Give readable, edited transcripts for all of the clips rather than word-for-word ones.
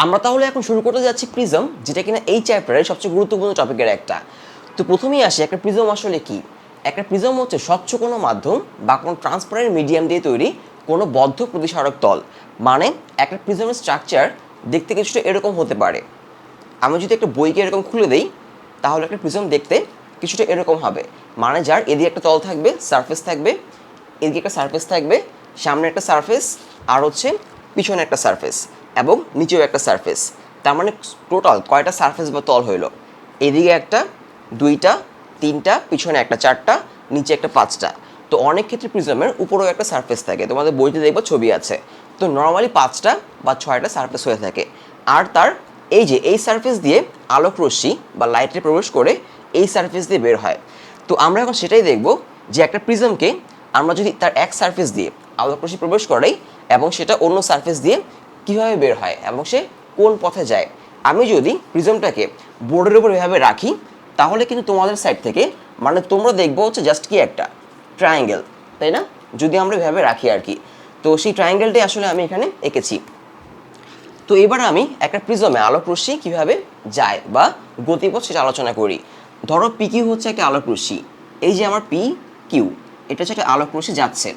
আমরা তাহলে এখন শুরু করতে যাচ্ছি প্রিজম, যেটা কিনা এই চ্যাপ্টারের সবচেয়ে গুরুত্বপূর্ণ টপিকের একটা। তো প্রথমেই আসি, একটা প্রিজম আসলে কি? একটা প্রিজম হচ্ছে স্বচ্ছ কোনো মাধ্যম বা কোনো ট্রান্সপারেন্ট মিডিয়াম দিয়ে তৈরি কোনো বদ্ধ প্রতিসারক তল। মানে একটা প্রিজমের স্ট্রাকচার দেখতে কিছুটা এরকম হতে পারে। আমি যদি একটা বইকে এরকম খুলে দেই, তাহলে একটা প্রিজম দেখতে কিছুটা এরকম হবে। মানে যার এদিকে একটা তল থাকবে, সারফেস থাকবে, এদিকে একটা সারফেস থাকবে, সামনে একটা সারফেস, আর হচ্ছে পিছনে একটা সারফেস, এবং নিচেও একটা সারফেস। তার মানে টোটাল কয়টা সারফেস বা তল হইলো? এদিকে একটা, দুইটা, তিনটা, পিছনে একটা, চারটা, নিচে একটা, পাঁচটা। তো অনেক ক্ষেত্রে প্রিজমের উপরেও একটা সারফেস থাকে, তোমাদের বইতে দেখবো ছবি আছে। তো নর্মালি 5টা বা 6টা সারফেস হয়ে থাকে। আর তার এই যে এই সারফেস দিয়ে আলোক রশ্মি বা লাইটে প্রবেশ করে এই সারফেস দিয়ে বের হয়। তো আমরা এখন সেটাই দেখব যে একটা প্রিজমকে আমরা যদি তার এক সারফেস দিয়ে আলোক রশ্মি প্রবেশ করাই এবং সেটা অন্য সারফেস দিয়ে কীভাবে বের হয় এবং সে কোন পথে যায়। আমি যদি প্রিজমটাকে বোর্ডের উপর এভাবে রাখি, তাহলে কিন্তু তোমাদের সাইড থেকে মানে তোমরা দেখবো হচ্ছে জাস্ট কি একটা ট্রায়াঙ্গেল, তাই না? যদি আমরা এভাবে রাখি আর কি। তো সেই ট্রায়াঙ্গেলটাই আসলে আমি এখানে এঁকেছি। তো এবার আমি একটা প্রিজমে আলোক রশ্মি কীভাবে যায় বা গতিপথ সেটা আলোচনা করি। ধরো পি কিউ হচ্ছে একটা আলোক রশ্মি, এই যে আমার পি কিউ, এটা হচ্ছে একটা আলোক রশ্মি যাচ্ছে।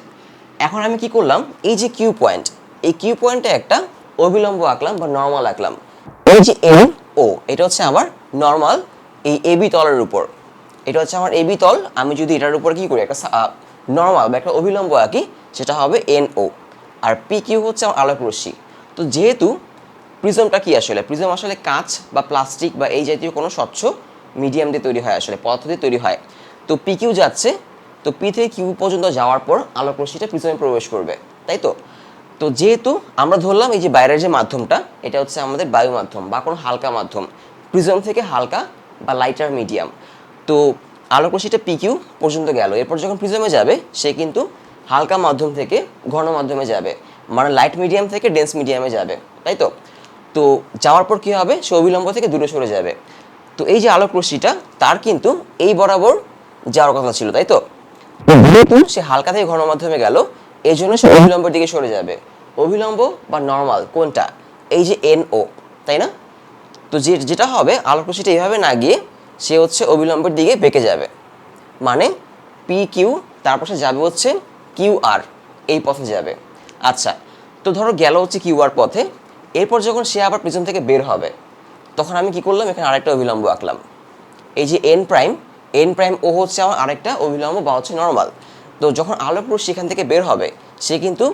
এখন আমি কি করলাম, এই যে কিউ পয়েন্ট, এই কিউ পয়েন্টে একটা অবিলম্ব আঁকলাম বা নর্মাল আঁকলাম। এই যে এন ও, এটা হচ্ছে আমার নর্মাল এই এবি তলের উপর, এটা হচ্ছে আমার এবি তল। আমি যদি এটার উপর কি করি, একটা নর্মাল বা একটা অবিলম্ব আঁকি, সেটা হবে এন ও। আর পি কিউ হচ্ছে আমার আলোক রশ্মি। তো যেহেতু প্রিজমটা কি আসলে, প্রিজম আসলে কাঁচ বা প্লাস্টিক বা এই জাতীয় কোনো স্বচ্ছ মিডিয়াম দিয়ে তৈরি হয়, আসলে পদার্থ দিয়ে তৈরি হয়। তো পি কিউ যাচ্ছে, তো পি থেকে কিউ পর্যন্ত যাওয়ার পর আলোক রশ্মিটা প্রিজমে প্রবেশ করবে, তাই তো? তো যেহেতু আমরা ধরলাম এই যে বাইরের যে মাধ্যমটা, এটা হচ্ছে আমাদের বায়ু মাধ্যম বা কোনো হালকা মাধ্যম, প্রিজম থেকে হালকা বা লাইটার মিডিয়াম। তো আলোক রশ্মিটা পি কিউ পর্যন্ত গেল, এরপর যখন প্রিজমে যাবে সে কিন্তু হালকা মাধ্যম থেকে ঘন মাধ্যমে যাবে, মানে লাইট মিডিয়াম থেকে ডেন্স মিডিয়ামে যাবে, তাই তো? তো যাওয়ার পর কী হবে, সে অবিলম্ব থেকে দূরে সরে যাবে। তো এই যে আলোক রশ্মিটা, তার কিন্তু এই বরাবর যাওয়ার কথা ছিল, তাই তো? যেহেতু সে হালকা থেকে ঘন মাধ্যমে গেল, এই জন্য সে অবিলম্বের দিকে সরে যাবে। অবিলম্ব বা নর্মাল কোনটা? এই যে এন ও, তাই না? তো যেটা হবে, আলোক রশ্মিটা এইভাবে না গিয়ে সে হচ্ছে অবিলম্বের দিকে বেঁকে যাবে, মানে পি কিউ, তারপর সে যাবে হচ্ছে কিউ আর, এই পথে যাবে। আচ্ছা, তো ধরো গেল হচ্ছে কিউ আর পথে, এরপর যখন সে আবার প্রিজম থেকে বের হবে, তখন আমি কি করলাম, এখানে আরেকটা অবিলম্ব আঁকলাম। এই যে এন প্রাইম, এন প্রাইম ও হচ্ছে আমার আরেকটা অবিলম্ব বা হচ্ছে নর্মাল। তো যখন আলোক রশ্মি এখান থেকে বের হবে, সে কিন্তু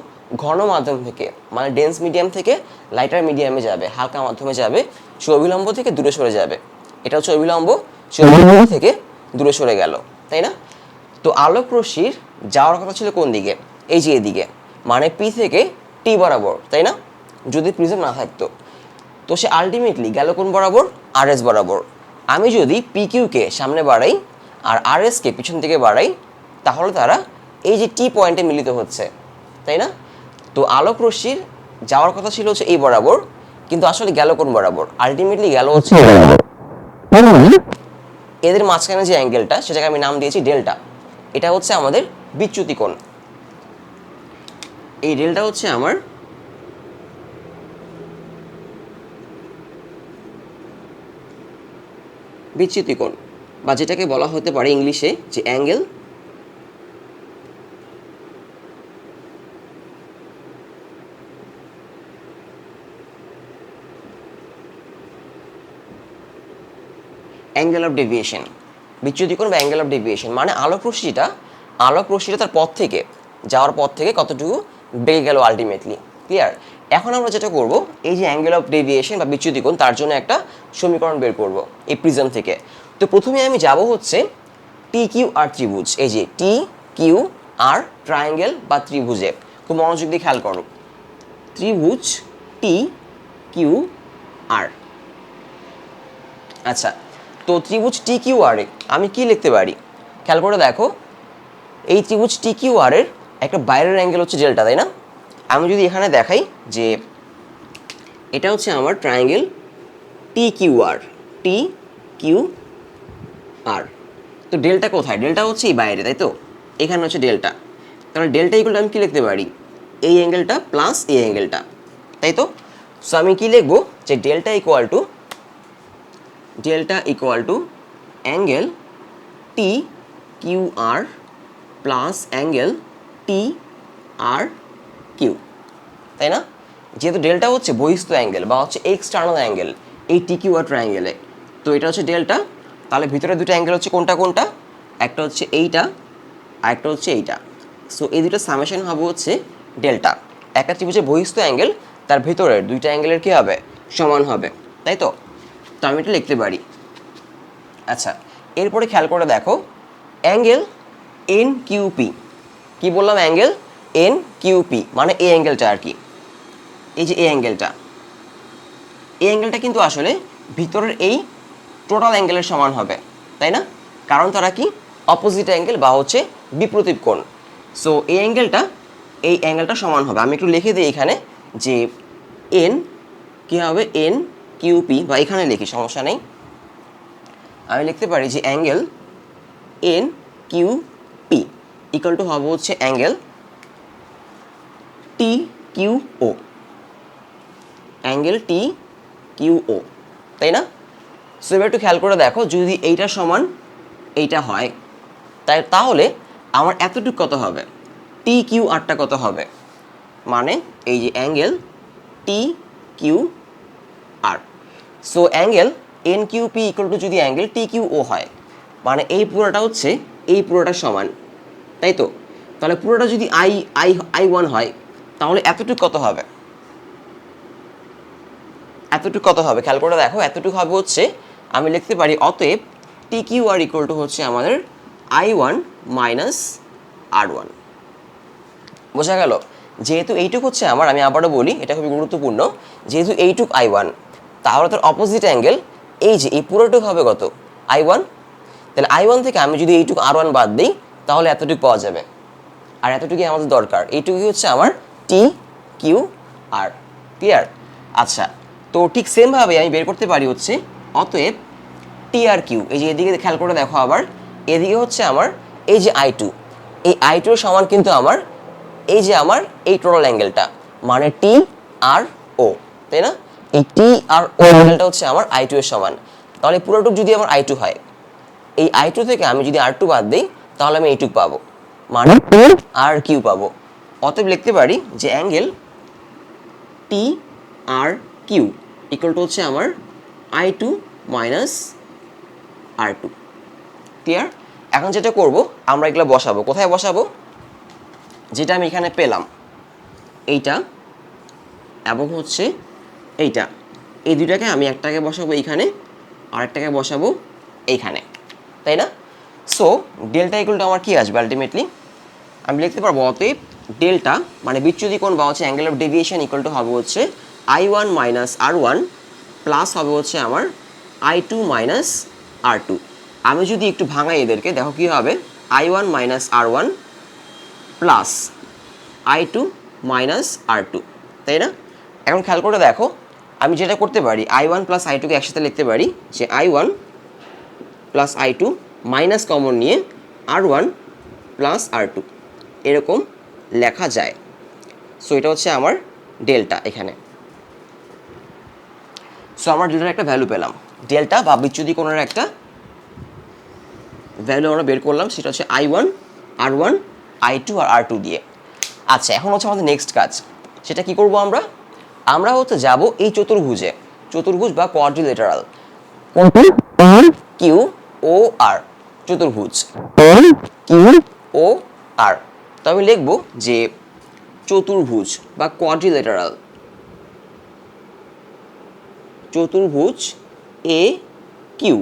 ঘন মাধ্যম থেকে মানে ডেন্স মিডিয়াম থেকে লাইটার মিডিয়ামে যাবে, হালকা মাধ্যমে যাবে, সে অবিলম্ব থেকে দূরে সরে যাবে। এটা হচ্ছে অবিলম্ব, সে অবিলম্ব থেকে দূরে সরে গেল, তাই না? তো আলোক রশ্মির যাওয়ার কথা ছিল কোন দিকে? এই যে এদিকে, মানে পি থেকে টি বরাবর, তাই না? যদি প্রিজম না থাকতো, তো সে আলটিমেটলি গেল কোন বরাবর? আর এস বরাবর। আমি যদি পি কিউকে সামনে বাড়াই আর আর এসকে পিছন দিকে বাড়াই, তাহলে তারা এই যে টি পয়েন্টে মিলিত হচ্ছে, তাই না? তো আলোক রশ্মির যাওয়ার কথা ছিল হচ্ছে এই বরাবর, কিন্তু আসলে গেল কোন বরাবর? আলটিমেটলি গেল হচ্ছে এদের মাঝখানে যে অ্যাঙ্গেলটা, সেটাকে আমি নাম দিয়েছি ডেল্টা। এটা হচ্ছে আমাদের বিচ্যুতি কোণ। এই ডেল্টা হচ্ছে আমার বিচ্যুতি কোণ, বা যেটাকে বলা হতে পারে ইংলিশে যে অ্যাঙ্গেল অ্যাঙ্গেল অফ ডেভিয়েশন। বিচ্যুতি কোণ বা অ্যাঙ্গেল অফ ডেভিয়েশন মানে আলোক রশ্মিটা তার পথ থেকে যাওয়ার পথ থেকে কতটুকু বেড়ে গেল আলটিমেটলি। ক্লিয়ার? এখন আমরা যেটা করব, এই যে অ্যাঙ্গেল অফ ডেভিয়েশন বা বিচ্যুতি কোণ, তার জন্য একটা সমীকরণ বের করব এই প্রিজম থেকে। তো প্রথমে আমি যাব হচ্ছে টি কিউ আর ত্রিভুজ, এই যে টি কিউ আর ট্রায়াঙ্গেল বা ত্রিভুজে। খুব মনোযোগ দিয়ে খেয়াল করো, ত্রিভুজ টি কিউ আর। আচ্ছা, তো ত্রিভুজ টি কিউ আর এ আমি কি লিখতে পারি? খেয়াল করে দেখো, এই ত্রিভুজ টি কিউ আর এর একটা বাইরের অ্যাঙ্গেল হচ্ছে ডেল্টা, তাই না? আমি যদি এখানে দেখাই যে এটা হচ্ছে আমার ট্রায়াঙ্গেল টি কিউ আর, টি কিউ আর। তো ডেল্টা কোথায়? ডেল্টা হচ্ছে এই বাইরে, তাই তো? এখানে হচ্ছে ডেল্টা। তাহলে ডেল্টা ইকুয়াল আমি কি লিখতে পারি? এই অ্যাঙ্গেলটা প্লাস এই অ্যাঙ্গেলটা, তাই তো? সো আমি কি লিখবো, যে delta equal to angle T Q R plus angle T R Q, তাই না? যেহেতু ডেল্টা হচ্ছে বহিস্থ অ্যাঙ্গেল বা হচ্ছে এক্সটার্নাল অ্যাঙ্গেল এই টি কিউ আর ট্রায়াঙ্গেলে, তো এটা হচ্ছে ডেল্টা। তাহলে ভিতরে দুটো অ্যাঙ্গেল হচ্ছে কোনটা একটা হচ্ছে এইটা আর একটা হচ্ছে এইটা। সো এই দুটো সামেশন হবে হচ্ছে ডেল্টা। একটা ত্রিভুজের বহিস্থ অ্যাঙ্গেল তার ভিতরের দুইটা অ্যাঙ্গেলের কী হবে, সমান হবে, তাই তো? তো আমি এটা লিখতে পারি। আচ্ছা, এরপরে খেয়াল করে দেখো অ্যাঙ্গেল এন কিউপি, কী বললাম? অ্যাঙ্গেল এন কিউপি মানে এই অ্যাঙ্গেলটা আর কি, এই যে এই অ্যাঙ্গেলটা, এই অ্যাঙ্গেলটা কিন্তু আসলে ভিতরের এই টোটাল অ্যাঙ্গেলের সমান হবে, তাই না? কারণ তারা কি অপোজিট অ্যাঙ্গেল বা হচ্ছে বিপরীত কোণ। সো এই অ্যাঙ্গেলটা সমান হবে। আমি একটু লিখে দিই এখানে যে এন কী হবে, এন কিউপি, বা এখানে লিখি সমস্যা নেই। আমি লিখতে পারি যে angle N Q P equal to হবে হচ্ছে angle T Q O, angle T Q O, তাই না? সো এবার একটু খেয়াল করে দেখো যদি এইটা সমান এইটা হয় তাহলে আমার এতটুকু কত হবে, টি কিউ আরটা কত হবে, মানে এই যে angle T Q R. So angle N Q P equal to যদি অ্যাঙ্গেল টি কিউ ও হয়, মানে এই পুরোটা হচ্ছে এই পুরোটা সমান, তাই তো? তাহলে পুরোটা যদি আই আই আই ওয়ান হয় তাহলে এতটুকু কত হবে, এতটুকু কত হবে খেয়াল করে দেখো। এতটুকু হবে হচ্ছে আমি লিখতে পারি অতএব T Q R equal to হচ্ছে আমাদের I one minus R one. বোঝা গেল? যেহেতু এইটুক হচ্ছে আমার, আমি আবারও বলি এটা খুবই গুরুত্বপূর্ণ, যেহেতু এইটুক আই ওয়ান তাহলে তার অপোজিট অ্যাঙ্গেল এই যে এই পুরোটুক হবে কত, আই ওয়ান। তাহলে আই ওয়ান থেকে আমি যদি এইটুকু আর ওয়ান বাদ দিই তাহলে এতটুকু পাওয়া যাবে, আর এতটুকুই আমাদের দরকার। এইটুকুই হচ্ছে আমার টি কিউ আর। ক্লিয়ার? আচ্ছা, তো ঠিক সেমভাবে আমি বের করতে পারি হচ্ছে অতএব টি আর কিউ, এই যে এদিকে খেয়াল করে দেখো আবার, এদিকে হচ্ছে আমার এই যে আই টু, এই আই টুর সমান কিন্তু আমার এই যে আমার এই টোটাল অ্যাঙ্গেলটা, মানে টি আর ও, তাই না? এই টি আর ও অ্যাঙ্গেলটা হচ্ছে আমার আই টু এর সমান। তাহলে পুরোটুক যদি আমার আই টু হয়, এই আই টু থেকে আমি যদি আর টু বাদ দিই তাহলে আমি এইটুক পাবো, মানে আর কিউ পাবো। অতএব লিখতে পারি যে angle T R Q equal to হচ্ছে আমার I two minus R two. Clear? এখন যেটা করব আমরা এগুলো বসাবো, কোথায় বসাবো? যেটা আমি এখানে পেলাম এইটা এবং হচ্ছে এইটা, এই দুইটাকে আমি একটাকে বসাবো এইখানে আর একটাকে বসাবো এইখানে, তাই না? সো ডেল্টা ইকুয়াল টু আমার কী আসবে আলটিমেটলি? আমি লিখতে পারবো অতএব ডেল্টা মানে বিচ্যুতি কোণ বা হচ্ছে angle of deviation equal to হবে হচ্ছে I one minus R one plus হবে হচ্ছে আমার I two minus R two. আমি যদি একটু ভাঙাই এদেরকে, দেখো কী হবে, I one minus R one plus I two minus R two, তাই না? এখন খেয়াল করে দেখো আমি যেটা করতে পারি আই ওয়ান প্লাস আই টুকে একসাথে লিখতে পারি যে I one plus I two minus common নিয়ে R one plus R two এরকম লেখা যায়। সো এটা হচ্ছে আমার ডেল্টা এখানে। সো আমার ডেল্টার একটা ভ্যালু পেলাম, ডেল্টা বা বিচ্যুতি কোণের একটা ভ্যালু আমরা বের করলাম, সেটা হচ্ছে I one R one I two আর আর টু দিয়ে। আচ্ছা, এখন হচ্ছে আমাদের নেক্সট কাজ, সেটা কি করব আমরা? আমরা হচ্ছে যাব এই চতুর্ভুজ বা কোয়াড্রিলেটারাল, কিউ ও আর, চতুর্ভুজ কিউ ও আর। তো আমি লিখব যে চতুর্ভুজ বা চতুর্ভুজ এ কিউ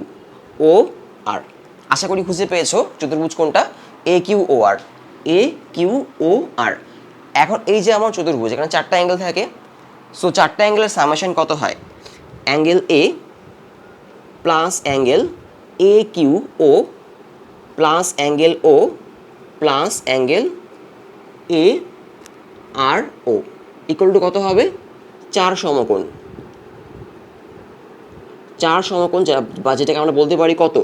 ও আর। আশা করি খুঁজে পেয়েছো চতুর্ভুজ কোনটা, এ কিউ ও আর, এ কিউ ও আর। এখন এই যে আমার চতুর্ভুজ, এখানে চারটা অ্যাঙ্গেল থাকে। সো চারটা অ্যাঙ্গেলের সামেশন কত হয়, angle A plus angle A Q O plus angle O plus angle A R O equal to কত হবে, চার সমকোণ। চার সমকোণ বা যেটাকে আমরা বলতে পারি কত,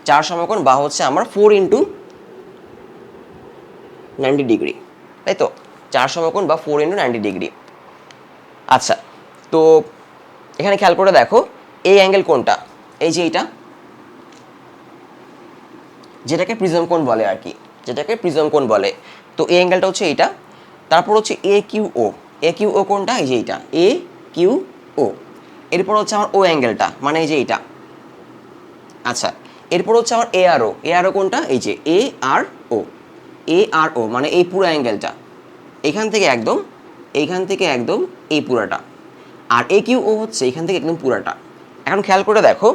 চার সমকোণ বা হচ্ছে আমার 4 ইন্টু 90 ডিগ্রি, তাই তো? চার সমকোণ বা 4 ইন্টু 90 ডিগ্রি। আচ্ছা, তো এখানে খেয়াল করে দেখো এই অ্যাঙ্গেল কোনটা, এই যে এইটা, যেটাকে প্রিজম কোণ বলে আর কি, যেটাকে প্রিজম কোণ বলে। তো এই অ্যাঙ্গেলটা হচ্ছে এইটা। তারপর হচ্ছে এ কিউ ও, এ কিউ ও কোনটা, এই যে এইটা এ কিউ ও। এরপর হচ্ছে আমার ও অ্যাঙ্গেলটা, মানে এই যে এইটা। আচ্ছা, এরপর হচ্ছে আমার এ আর ও, এ আর ও কোনটা, এই যে এ আর ও, এ আর ও মানে এই পুরো অ্যাঙ্গেলটা, এখান থেকে একদম, এইখান থেকে একদম এই পুরাটা। আর এ কিউ ও হচ্ছে এখান থেকে একদম পুরাটা। এখন খেয়াল করে দেখো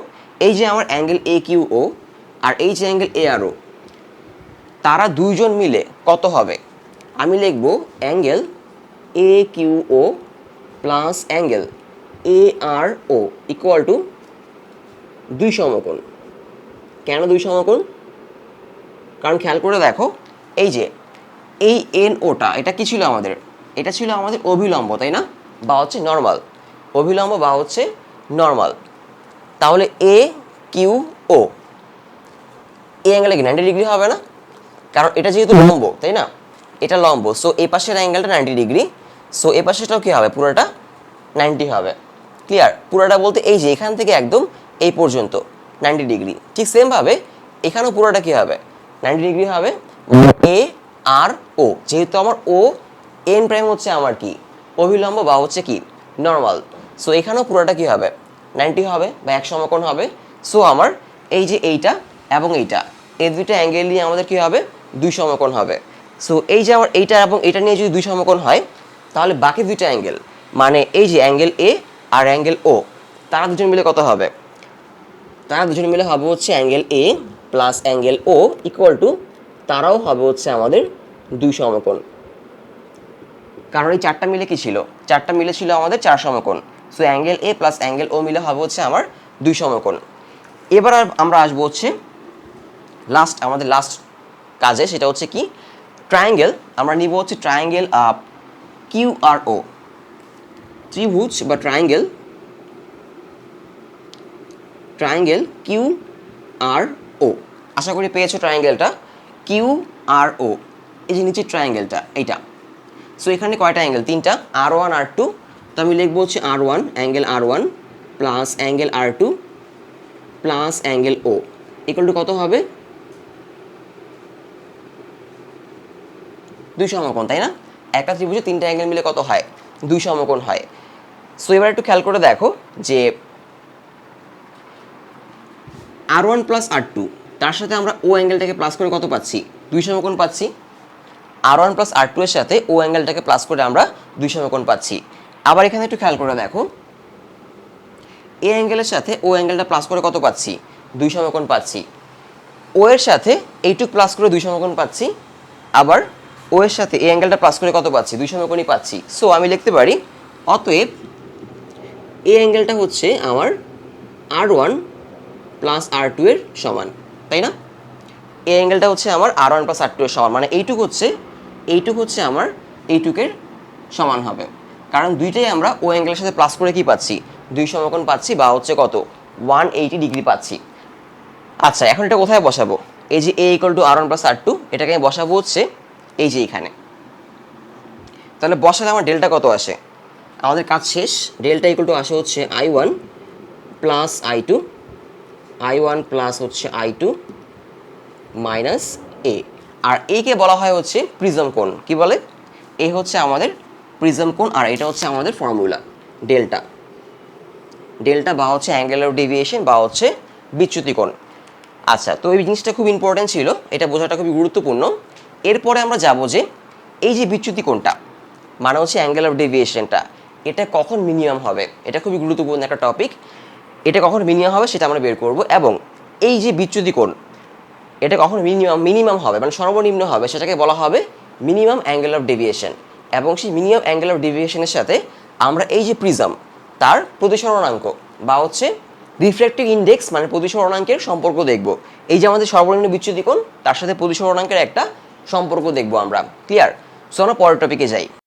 এই যে আমার অ্যাঙ্গেল এ কিউ ও আর এই যে অ্যাঙ্গেল এ আর ও, তারা দুইজন মিলে কত হবে? আমি লিখব angle A Q O plus angle A R O equal to 2 সমকোণ। কেন 2 সমকোণ? কারণ খেয়াল করে দেখো এই যে এই এন ওটা, এটা কি ছিল আমাদের? এটা ছিল আমাদের অভিলম্ব, তাই না? বা হচ্ছে নর্মাল, অভিলম্ব বা হচ্ছে নর্মাল। তাহলে এ কিউ ও এই অ্যাঙ্গেলে কি 90 ডিগ্রি হবে না? কারণ এটা যেহেতু লম্ব, তাই না? এটা লম্ব, সো এই পাশের অ্যাঙ্গেলটা 90 ডিগ্রি, সো এই পাশেটাও কি হবে? পুরোটা 90 হবে। ক্লিয়ার? পুরোটা বলতে এই যে এখান থেকে একদম এই পর্যন্ত 90 ডিগ্রি। ঠিক সেমভাবে এখানেও পুরোটা কি হবে? 90 ডিগ্রি হবে। এ আর ও, যেহেতু আমার ও এন প্রাইম হচ্ছে আমার কি অভিলম্ব বা হচ্ছে কি নর্মাল, সো এখানেও পুরোটা কি হবে? 90 হবে বা এক সমকোণ হবে। সো আমার এই যে এইটা এবং এইটা, এই দুইটা অ্যাঙ্গেল নিয়ে আমাদের কি হবে? 2 সমকোণ হবে। সো এই যে আমার এইটা এবং এটা নিয়ে যদি 2 সমকোণ হয়, তাহলে বাকি দুইটা অ্যাঙ্গেল মানে এই যে অ্যাঙ্গেল এ আর অ্যাঙ্গেল ও, তারা দুজন মিলে কত হবে? তারা দুজন মিলে হবে হচ্ছে angle A plus angle O equal to, তারাও হবে হচ্ছে আমাদের 2 সমকোণ। কারণ এই চারটা মিলে কি ছিল? চারটা মিলে ছিল আমাদের 4 সমকোণ। So angle A plus angle ও মিলে হবে হচ্ছে আমার 2 সমকোণ। এবার আমরা আসবো হচ্ছে আমাদের লাস্ট কাজে, সেটা হচ্ছে কি ট্রায়াঙ্গেল। আমরা নিব হচ্ছে ট্রায়াঙ্গেল কিউ আর ও, ত্রিভুজ বা ট্রায়াঙ্গেল কিউ আর ও। আশা করি পেয়েছো ট্রায়াঙ্গেলটা কিউ আর ও, এই যে নিচের ট্রায়াঙ্গেলটা এইটা। সো এখানে কয়টা অ্যাঙ্গেল? 3টা, R1 R2। তো আমি লিখবো হচ্ছে R1 angle R1 plus angle R2 plus angle O equal to কত হবে? 2 সমকোণ, তাই না? একটা ত্রিভুজে 3টা অ্যাঙ্গেল মিলে কত হয়? 2 সমকোণ হয়। সো এবার একটু খেয়াল করে দেখো যে R1 প্লাস R2, তার সাথে আমরা ও অ্যাঙ্গেলটাকে প্লাস করে কত পাচ্ছি? 2 সমকোণ পাচ্ছি। R1 প্লাস R2 এর সাথে ও অ্যাঙ্গেলটাকে প্লাস করে আমরা 2 সমকোণ পাচ্ছি। আবার এখানে একটু খেয়াল করে দেখো এ অ্যাঙ্গেলের সাথে ও অ্যাঙ্গেলটা প্লাস করে কত পাচ্ছি? 2 সমকোণ পাচ্ছি। ও এর সাথে এইটুক প্লাস করে 2 সমকোণ পাচ্ছি। আবার ও এর সাথে এই অ্যাঙ্গেলটা প্লাস করে কত পাচ্ছি? 2 সমকোণই পাচ্ছি। সো আমি লিখতে পারি অতএব এই অ্যাঙ্গেলটা হচ্ছে আমার R1 প্লাস R2 এর সমান, তাই না? এই অ্যাঙ্গেলটা হচ্ছে আমার R1 প্লাস R2 এর সমান, মানে এইটুক হচ্ছে আমার এইটুকের সমান হবে। কারণ দুইটাই আমরা ও অ্যাঙ্গেলের সাথে প্লাস করে কি পাচ্ছি? 2 সমকোণ পাচ্ছি বা হচ্ছে কত 180 ডিগ্রি পাচ্ছি। আচ্ছা, এখন এটা কোথায় বসাবো? এই যে এ equal to R1 plus R2, এটাকে আমি বসাবো হচ্ছে এই যে এইখানে। তাহলে বসালে আমার ডেল্টা কত আসে? আমাদের কাজ শেষ। ডেল্টা ইকুয়াল টু আসে হচ্ছে I1 প্লাস I1 প্লাস হচ্ছে I2 মাইনাস এ। আর একে বলা হয় হচ্ছে প্রিজম কোণ। কি বলে? এ হচ্ছে আমাদের প্রিজম কোণ আর এটা হচ্ছে আমাদের ফর্মুলা ডেল্টা বা হচ্ছে অ্যাঙ্গেল অফ ডেভিয়েশন বা হচ্ছে বিচ্যুতি কোণ। আচ্ছা, তো এই জিনিসটা খুব ইম্পর্টেন্ট ছিল, এটা বোঝাটা খুবই গুরুত্বপূর্ণ। এরপরে আমরা যাব যে এই যে বিচ্যুতি কোণটা মানে হচ্ছে অ্যাঙ্গেল অফ ডেভিয়েশনটা, এটা কখন মিনিমাম হবে? এটা খুবই গুরুত্বপূর্ণ একটা টপিক। এটা কখন মিনিমাম হবে সেটা আমরা বের করব। এবং এই যে বিচ্যুতি কোণ, এটা কখন মিনিমাম হবে মানে সর্বনিম্ন হবে, সেটাকে বলা হবে মিনিমাম অ্যাঙ্গেল অফ ডেভিয়েশন। এবং সেই মিনিমাম অ্যাঙ্গেল অফ ডেভিয়েশনের সাথে আমরা এই যে প্রিজম তার প্রতিসরণাঙ্ক বা হচ্ছে রিফ্র্যাক্টিভ ইন্ডেক্স মানে প্রতিসরণাঙ্কের সম্পর্ক দেখব। এই যে আমাদের সর্বনিম্ন বিচ্যুতি কোণ, তার সাথে প্রতিসরণাঙ্কের একটা সম্পর্ক দেখব আমরা। ক্লিয়ার? সো আমরা পরের টপিকে যাই।